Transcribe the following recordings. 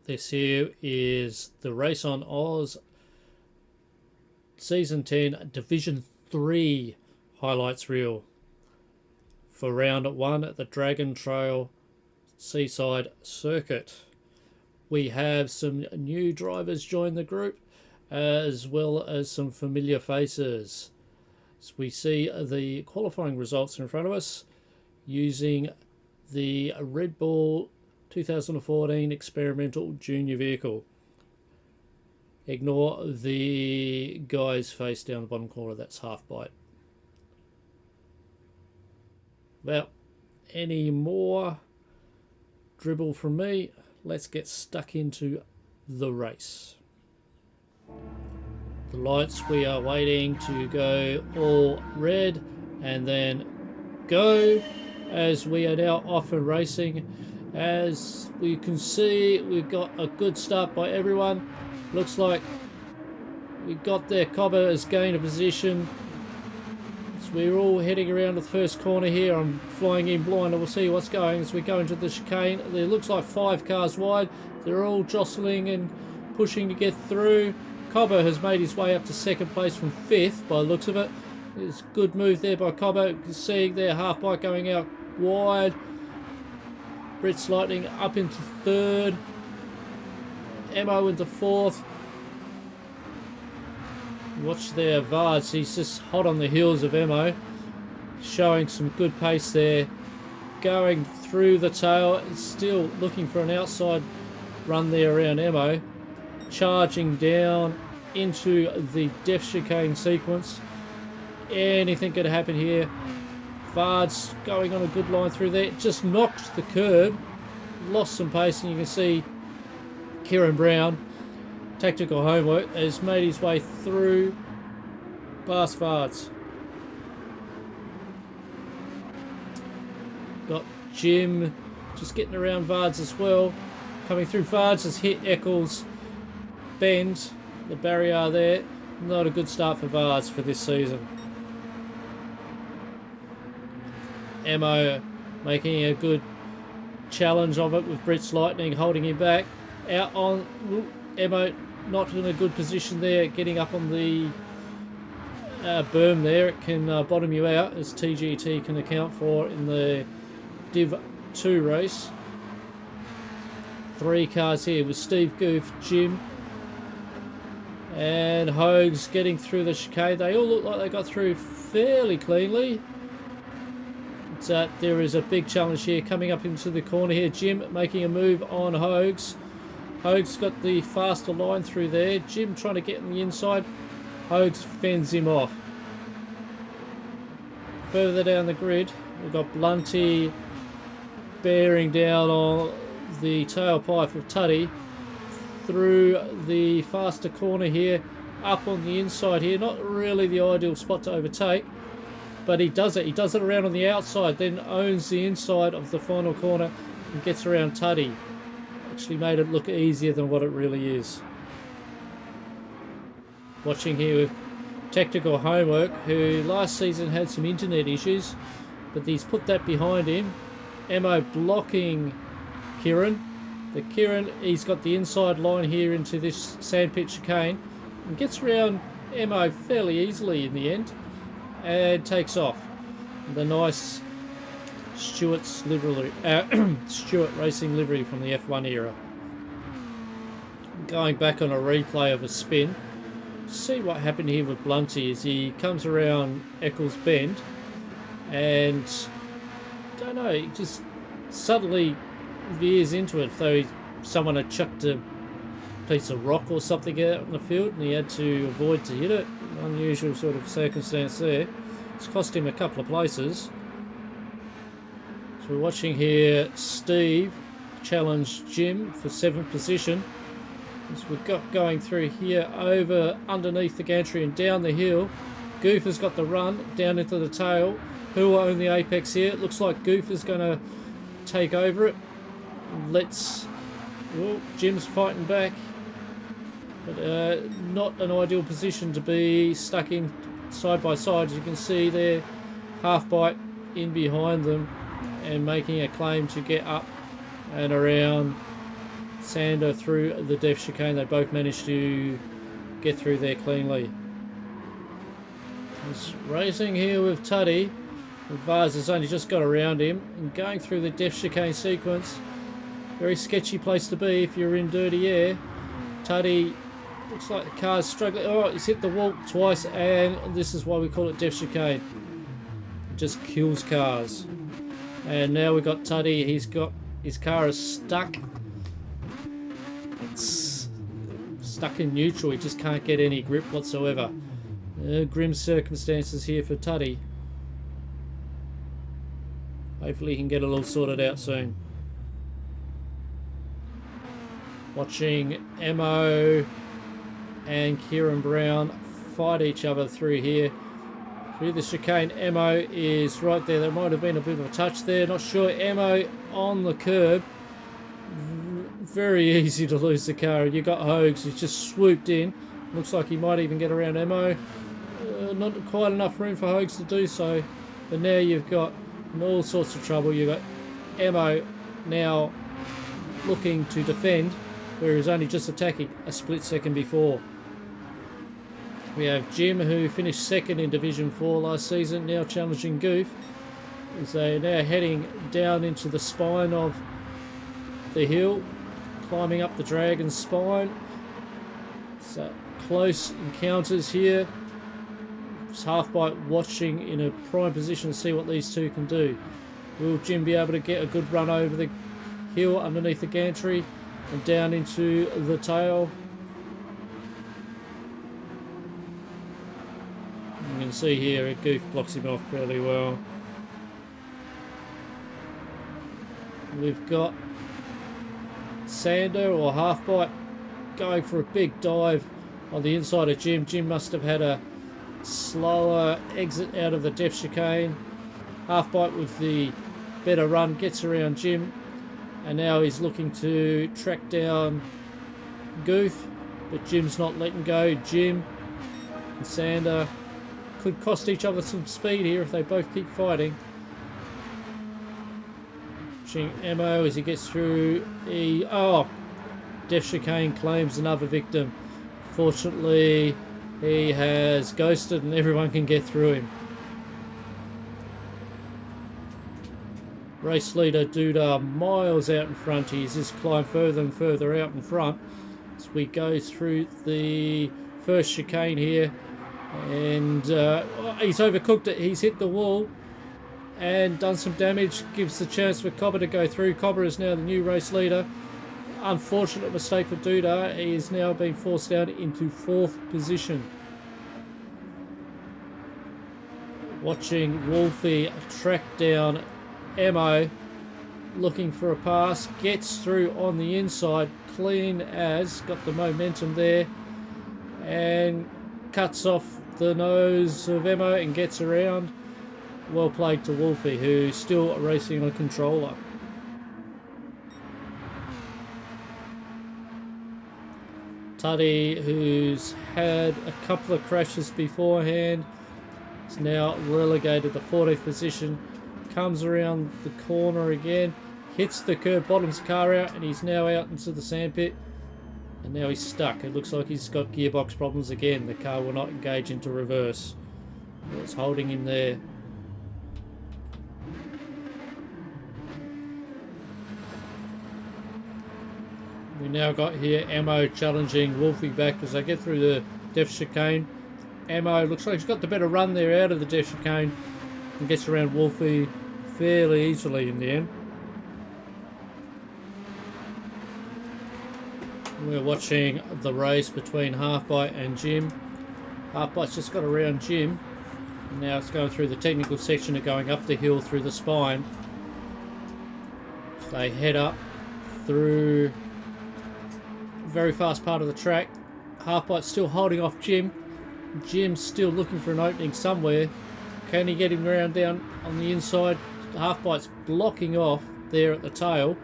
This here is the Race on Oz Season 10 Division 3 highlights reel for round 1 at the Trail Seaside circuit. We have some new drivers join the group, as well as some familiar faces. So we see the qualifying results in front of us using the Red Bull 2014 experimental junior vehicle. Ignore the guy's face down the bottom corner, that's HalfByte. Well, any more dribble from me, let's get stuck into the race. The lights, we are waiting to go all red and then go, as we are now off and racing. As we can see, we've got a good start by everyone. Looks like we got there. Cobber has gained a position. So we're all heading around the first corner here. I'm flying in blind and we'll see what's going as we go into the chicane. There looks like 5 cars wide. They're all jostling and pushing to get through. Cobber has made his way up to 2nd place from 5th by the looks of it. It's a good move there by Cobber. You can see there HalfByte going out wide. Brit's Lightning up into 3rd. Emmo into 4th. Watch there, VARZ. He's just hot on the heels of Emmo. Showing some good pace there. Going through the tail. Still looking for an outside run there around Emmo. Charging down into the depth chicane sequence. Anything could happen here. VARZ going on a good line through there. Just knocked the curb. Lost some pace, and you can see Kieran Brown, tactical homework, has made his way through past VARZ. Got Jim just getting around VARZ as well. Coming through VARZ has hit Eccles bend, the barrier there. Not a good start for VARZ for this season. Emmo making a good challenge of it with Brit's Lightning holding him back. Out on Emmo, not in a good position there, getting up on the berm there. It can bottom you out, as TGT can account for in the Div 2 race. 3 cars here with Steve Goof, Jim and Hogs getting through the chicane. They all look like they got through fairly cleanly. There is a big challenge here coming up into the corner here. Jim making a move on Hogs. Hogs got the faster line through there. Jim trying to get on the inside. Hogs fends him off. Further down the grid, we've got Blunty bearing down on the tailpipe of Tuddy through the faster corner here, up on the inside here. Not really the ideal spot to overtake, but he does it. He does it around on the outside, then owns the inside of the final corner and gets around Tuddy. Actually made it look easier than what it really is. Watching here with Tactical Homework, who last season had some internet issues, but he's put that behind him. Emmo blocking Kieran. The Kieran, he's got the inside line here into this sandpit chicane and gets around Emmo fairly easily in the end and takes off. The nice Stewart's livery, Stewart Racing livery from the F1 era. Going back on a replay of a spin, see what happened here with Blunty as he comes around Eccles bend and don't know, he just suddenly veers into it, though someone had chucked a piece of rock or something out in the field and he had to avoid to hit it. Unusual sort of circumstance there. It's cost him a couple of places. So we're watching here Steve challenge Jim for 7th position. As we've got going through here over underneath the gantry and down the hill. Goof has got the run down into the tail. Who will own the apex here? It looks like Goof is going to take over it. Jim's fighting back, but not an ideal position to be stuck in side by side. As you can see there, HalfByte in behind them and making a claim to get up and around Sander through the depth chicane. They both managed to get through there cleanly. He's racing here with Tuddy. Vaz has only just got around him and going through the depth chicane sequence. Very sketchy place to be if you're in dirty air. Tuddy looks like the car's struggling. Oh, he's hit the wall twice, and this is why we call it depth chicane. It just kills cars. And now we've got Tuddy. He's got his car is stuck. It's stuck in neutral. He just can't get any grip whatsoever. Grim circumstances here for Tuddy. Hopefully he can get it all sorted out soon. Watching Emmo and Kieran Brown fight each other through here. Through the chicane, Emmo is right there. There might have been a bit of a touch there. Not sure. Emmo on the curb. Very easy to lose the car. You got Hogs who's just swooped in. Looks like he might even get around Emmo. Not quite enough room for Hogs to do so. But now you've got in all sorts of trouble. You've got Emmo now looking to defend, where he was only just attacking a split second before. We have Jim, who finished second in Division 4 last season, now challenging Goof. As they're now heading down into the spine of the hill, climbing up the Dragon's spine. So close encounters here. It's HalfByte watching in a prime position to see what these two can do. Will Jim be able to get a good run over the hill underneath the gantry and down into the tail? You can see here Goof blocks him off fairly well. We've got Sander or HalfByte going for a big dive on the inside of Jim. Jim must have had a slower exit out of the depth chicane. HalfByte with the better run gets around Jim, and now he's looking to track down Goof, but Jim's not letting go. Jim and Sander could cost each other some speed here if they both keep fighting. Watching Emmo as he gets through the depth chicane claims another victim. Fortunately, he has ghosted and everyone can get through him. Race leader Duda miles out in front. He's just climbed further and further out in front as we go through the first chicane here. And he's overcooked it. He's hit the wall and done some damage. Gives the chance for Cobber to go through. Cobber is now the new race leader. Unfortunate mistake for Duda. He is now being forced down into 4th position. Watching Wolfie track down Emmo, looking for a pass. Gets through on the inside. Clean as. Got the momentum there. And cuts off the nose of Emmo and gets around. Well played to Wolfie, who's still racing on a controller. Tuddy, who's had a couple of crashes beforehand, is now relegated to 14th position. Comes around the corner again, hits the curb, bottoms the car out, and he's now out into the sandpit. And now he's stuck. It looks like he's got gearbox problems again. The car will not engage into reverse. It's holding him there. We now got here Emmo challenging Wolfie back as they get through the depth chicane. Emmo looks like he's got the better run there out of the depth chicane and gets around Wolfie fairly easily in the end. We're watching the race between HalfByte and Jim. HalfByte's just got around Jim. Now it's going through the technical section of going up the hill through the spine. So they head up through a very fast part of the track. HalfByte's still holding off Jim. Jim's still looking for an opening somewhere. Can he get him around down on the inside? HalfByte's blocking off there at the tail.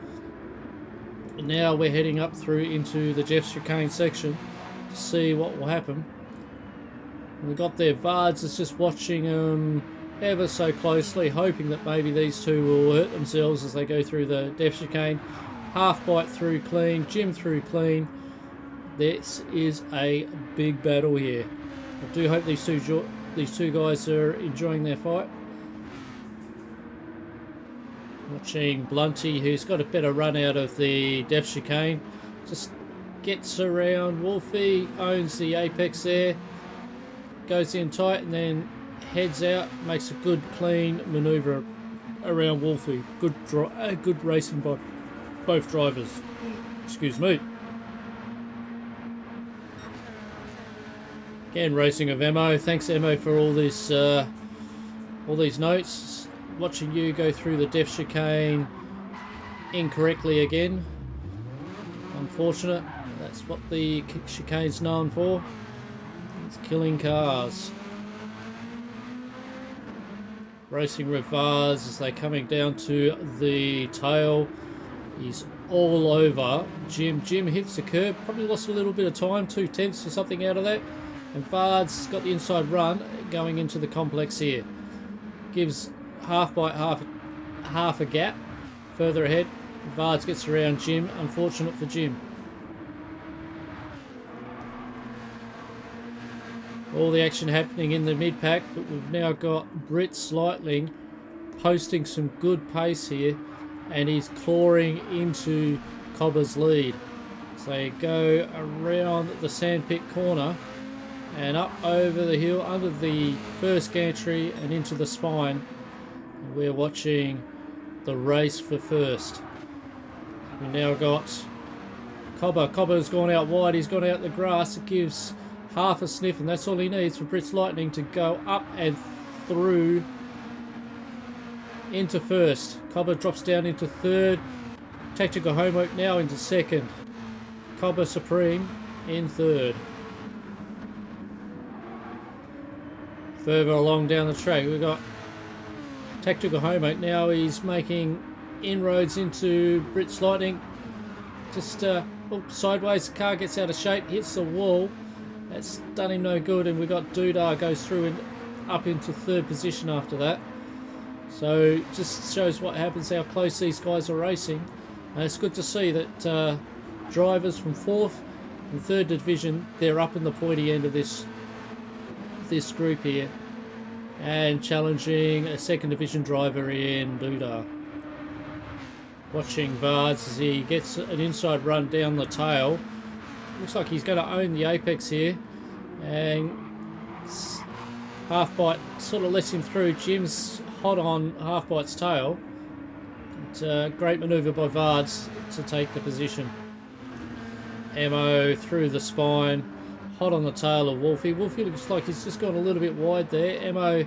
And now we're heading up through into the depth chicane section to see what will happen. And we got there, Vards is just watching ever so closely, hoping that maybe these two will hurt themselves as they go through the depth chicane. HalfByte through clean, Jim through clean. This is a big battle here. I do hope these two guys are enjoying their fight. Watching Blunty, who's got a better run out of the depth chicane. Just gets around Wolfie, owns the apex there. Goes in tight and then heads out. Makes a good clean manoeuvre around Wolfie. Good racing by both drivers. Excuse me. Again, racing of Emmo. Thanks Emmo for all these notes. Watching you go through the depth chicane incorrectly again. Unfortunate. That's what the chicane's known for. It's killing cars. Racing with VARZ as they're coming down to the tail. He's all over Jim. Jim hits the curb. Probably lost a little bit of time, 2/10 or something out of that. And VARZ got the inside run going into the complex here. Gives HalfByte half a gap further ahead. VARZ gets around Jim. Unfortunate for Jim. All the action happening in the mid-pack, but we've now got Britt Slightling posting some good pace here, and he's clawing into Cobber's lead. So they go around the sandpit corner and up over the hill under the first gantry and into the spine. And we're watching the race for first. We've now got Cobber. Cobber's gone out wide. He's gone out the grass. It gives half a sniff, and that's all he needs for Britt Slightling to go up and through into first. Cobber drops down into third. Tactical homework now into second. Cobber Supreme in third. Further along down the track, we've got Tactical Homework. Now he's making inroads into Britt Slightling. Just sideways, the car gets out of shape, hits the wall. That's done him no good, and we've got Dudar goes through and up into third position after that. So just shows what happens, how close these guys are racing. And it's good to see that drivers from 4th and 3rd division, they're up in the pointy end of this group here, and challenging a 2nd division driver in Dudar. Watching VARZ as he gets an inside run down the tail. Looks like he's going to own the apex here, and HalfByte sort of lets him through. Jim's hot on HalfByte's tail. It's a great manoeuvre by VARZ to take the position. Emmo through the spine, hot on the tail of Wolfie. Wolfie looks like he's just gone a little bit wide there. Emmo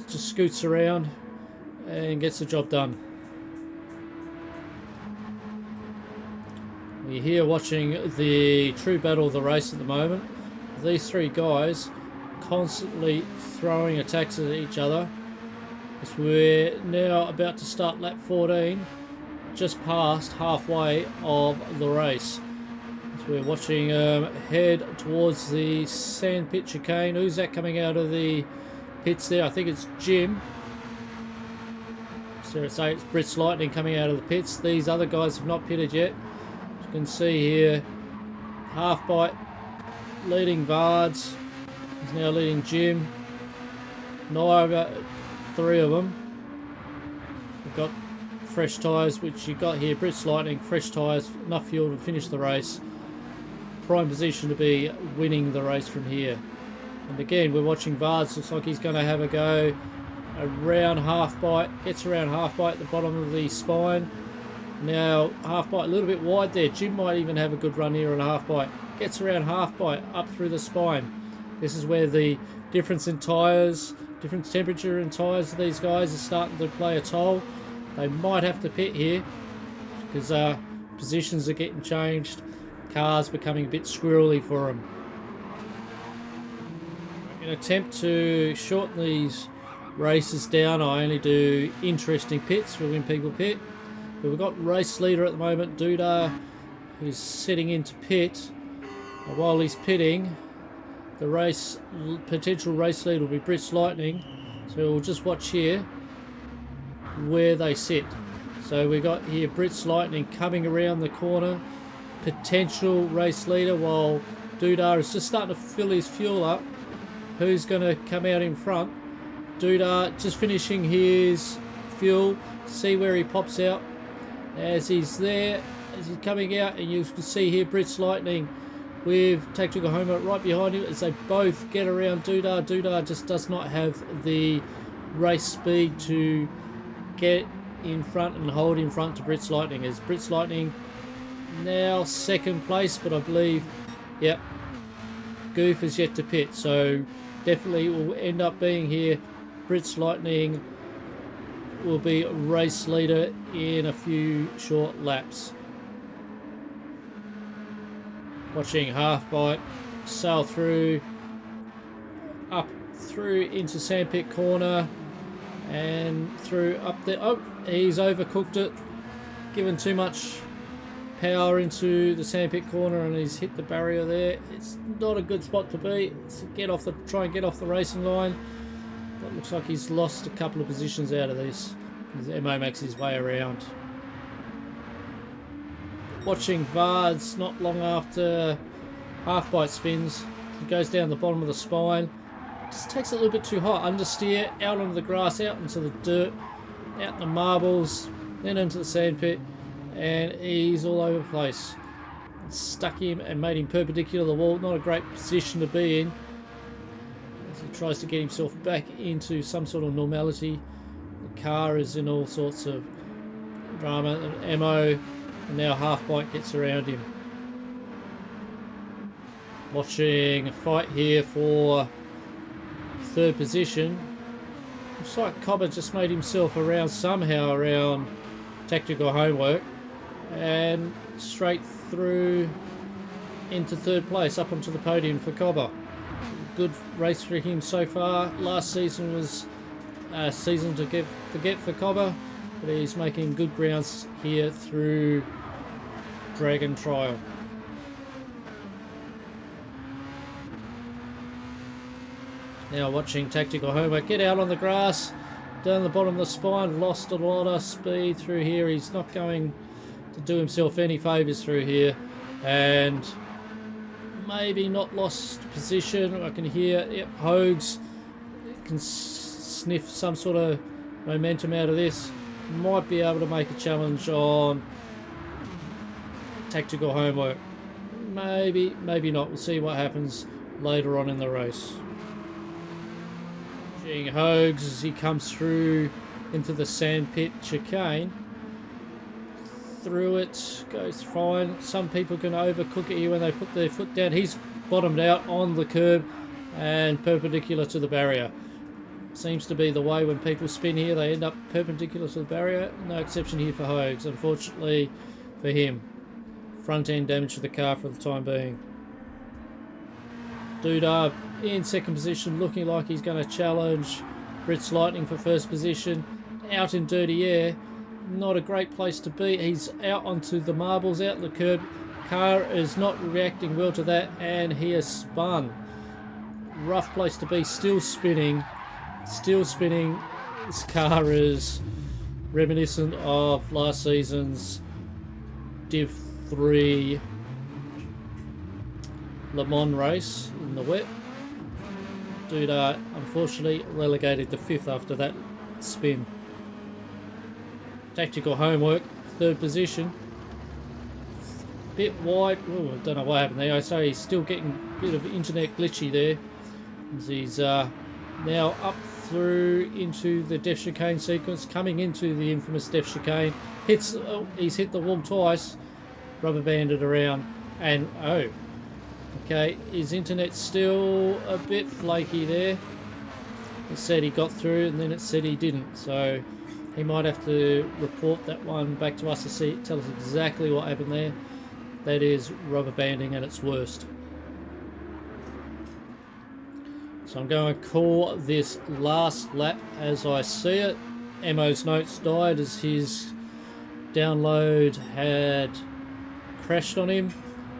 just scoots around and gets the job done. We're here watching the true battle of the race at the moment. These three guys constantly throwing attacks at each other. As we're now about to start lap 14, just past halfway of the race. As we're watching head towards the sandpit chicane. Who's that coming out of the pits there? I think it's Jim. So it's Britt Slightling coming out of the pits. These other guys have not pitted yet. You can see here HalfByte leading VARZ. He's now leading Jim. Neither, 3 of them. We've got fresh tyres, which you got here. Britt Slightling, fresh tyres, enough fuel to finish the race. Prime position to be winning the race from here. And again, we're watching VARZ. Looks like he's going to have a go around HalfByte. Gets around HalfByte at the bottom of the spine. Now HalfByte a little bit wide there. Jim might even have a good run here on HalfByte. Gets around HalfByte up through the spine. This is where the difference in tyres, different temperature in tyres of these guys is starting to play a toll. They might have to pit here because positions are getting changed. Cars becoming a bit squirrely for them. In an attempt to shorten these races down, I only do interesting pits for when people pit. But we've got race leader at the moment, Dudar, who's sitting into pit. And while he's pitting, the potential race leader will be Britt Slightling. So we'll just watch here where they sit. So we got here Brits Lightning coming around the corner, potential race leader, while Dudar is just starting to fill his fuel up. Who's going to come out in front? Dudar just finishing his fuel. See where he pops out as he's there, as he's coming out, and you can see here Brits Lightning with Tactical Homer right behind him as they both get around Dudar. Dudar just does not have the race speed to get in front and hold in front to Brits Lightning, as Brits Lightning now second place, but I believe, yep, Goof is yet to pit, so definitely will end up being here. Brits Lightning will be race leader in a few short laps. Watching HalfByte sail through, up through into Sandpit Corner and through up there. Oh, he's overcooked it, given too much power into the Sandpit Corner, and he's hit the barrier there. It's not a good spot to be. So try and get off the racing line. But looks like he's lost a couple of positions out of this as Emmo makes his way around. Watching Vards not long after HalfByte spins. He goes down the bottom of the spine. Just takes it a little bit too high. Understeer, out onto the grass, out into the dirt, out in the marbles, then into the sandpit, and he's all over the place. Stuck him and made him perpendicular to the wall. Not a great position to be in, as he tries to get himself back into some sort of normality. The car is in all sorts of drama, and Emmo, and now HalfByte gets around him. Watching a fight here for third position. Looks like Cobber just made himself around somehow around Tactical Homework and straight through into third place, up onto the podium for Cobber. Good race for him so far. Last season was a season to forget for Cobber, but he's making good grounds here through Dragon Trial. Now watching Tactical Homework get out on the grass, down the bottom of the spine, lost a lot of speed through here. He's not going to do himself any favours through here, and maybe not lost position. I can hear, yep, Hogs can sniff some sort of momentum out of this. Might be able to make a challenge on Tactical Homework. Maybe, maybe not. We'll see what happens later on in the race. Hogs as he comes through into the sandpit chicane. Through it, goes fine. Some people can overcook it here when they put their foot down. He's bottomed out on the curb and perpendicular to the barrier. Seems to be the way when people spin here, they end up perpendicular to the barrier. No exception here for Hogs, unfortunately for him. Front end damage to the car for the time being. Dudar in second position, looking like he's going to challenge Brits Lightning for first position. Out in dirty air, not a great place to be. He's out onto the marbles, out the curb. Car is not reacting well to that, and he has spun. Rough place to be, still spinning. Still spinning. This car is reminiscent of last season's Div 3 Le Mans race in the wet. Dudar unfortunately relegated to 5th after that spin. Tactical Homework, third position. Bit wide. Oh, I don't know what happened there. I say he's still getting a bit of internet glitchy there. As he's now up through into the Death Chicane sequence, coming into the infamous Death Chicane. He's hit the wall twice, rubber banded around, and oh. Okay, his internet's still a bit flaky there. It said he got through and then it said he didn't, so he might have to report that one back to us to tell us exactly what happened there. That is rubber banding at its worst. So I'm going to call this last lap as I see it. Emmo's notes died as his download had crashed on him.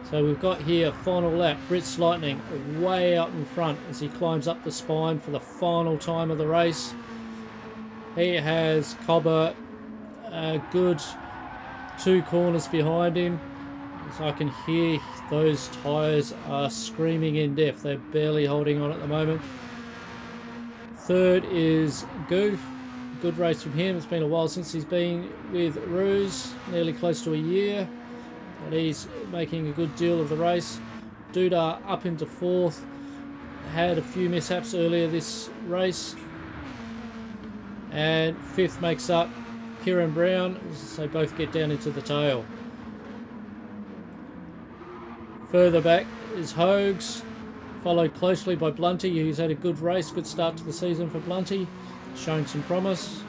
So we've got here final lap, Brits Lightning way out in front as he climbs up the spine for the final time of the race. He has Cobber a good 2 corners behind him. So I can hear those tyres are screaming in death. They're barely holding on at the moment. Third is Goof. Good race from him. It's been a while since he's been with ROOZ, nearly close to a year. And he's making a good deal of the race. Dudar up into 4th. Had a few mishaps earlier this race. And 5th makes up Kieran Brown, as they both get down into the tail. Further back is Hogs, followed closely by Blunty, who's had a good race, good start to the season for Blunty, showing some promise.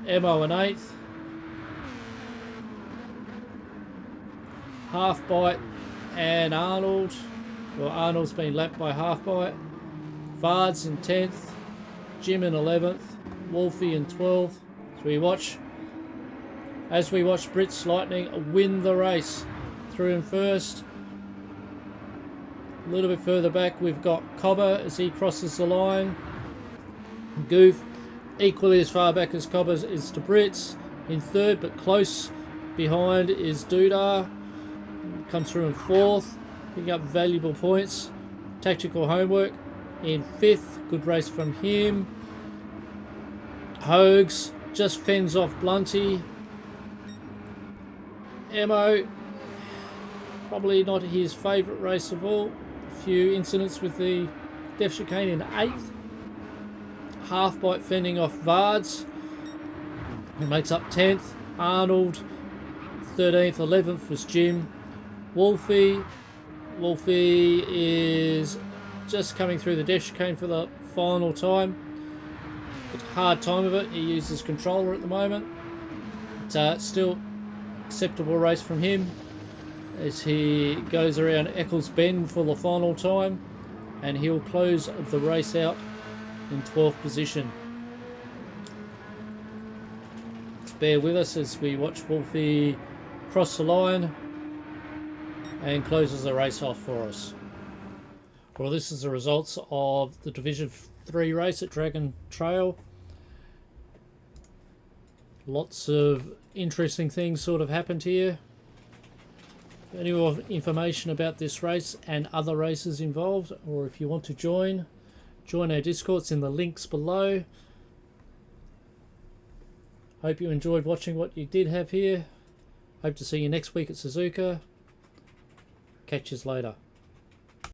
Emmo in 8th. HalfByte and Arnold. Well, Arnold's been lapped by HalfByte. Vards in 10th. Jim in 11th. Wolfie in 12th. As we watch Brits Lightning win the race through in first. A little bit further back we've got Cobber as he crosses the line. Goof equally as far back as Cobber is to Brits. In 3rd but close behind is Dudar. Comes through in 4th, picking up valuable points. Tactical Homework in 5th. Good race from him. Hogs just fends off Blunty. Emmo, probably not his favourite race of all. A few incidents with the Death Chicane in 8th. HalfByte fending off Vards, who makes up 10th. Arnold 13th. 11th was Jim. Wolfie is just coming through the Death Chicane for the final time. Got a hard time of it. He uses controller at the moment. But still acceptable race from him as he goes around Eccles Bend for the final time, and he'll close the race out in 12th position. Just bear with us as we watch Wolfie cross the line and closes the race off for us. Well, this is the results of the Division 3 race at Dragon Trail. Lots of interesting things sort of happened here. For any more information about this race and other races involved, or if you want to join our Discord, it's in the links below. Hope you enjoyed watching what you did have here. Hope to see you next week at Suzuka. Catch you later.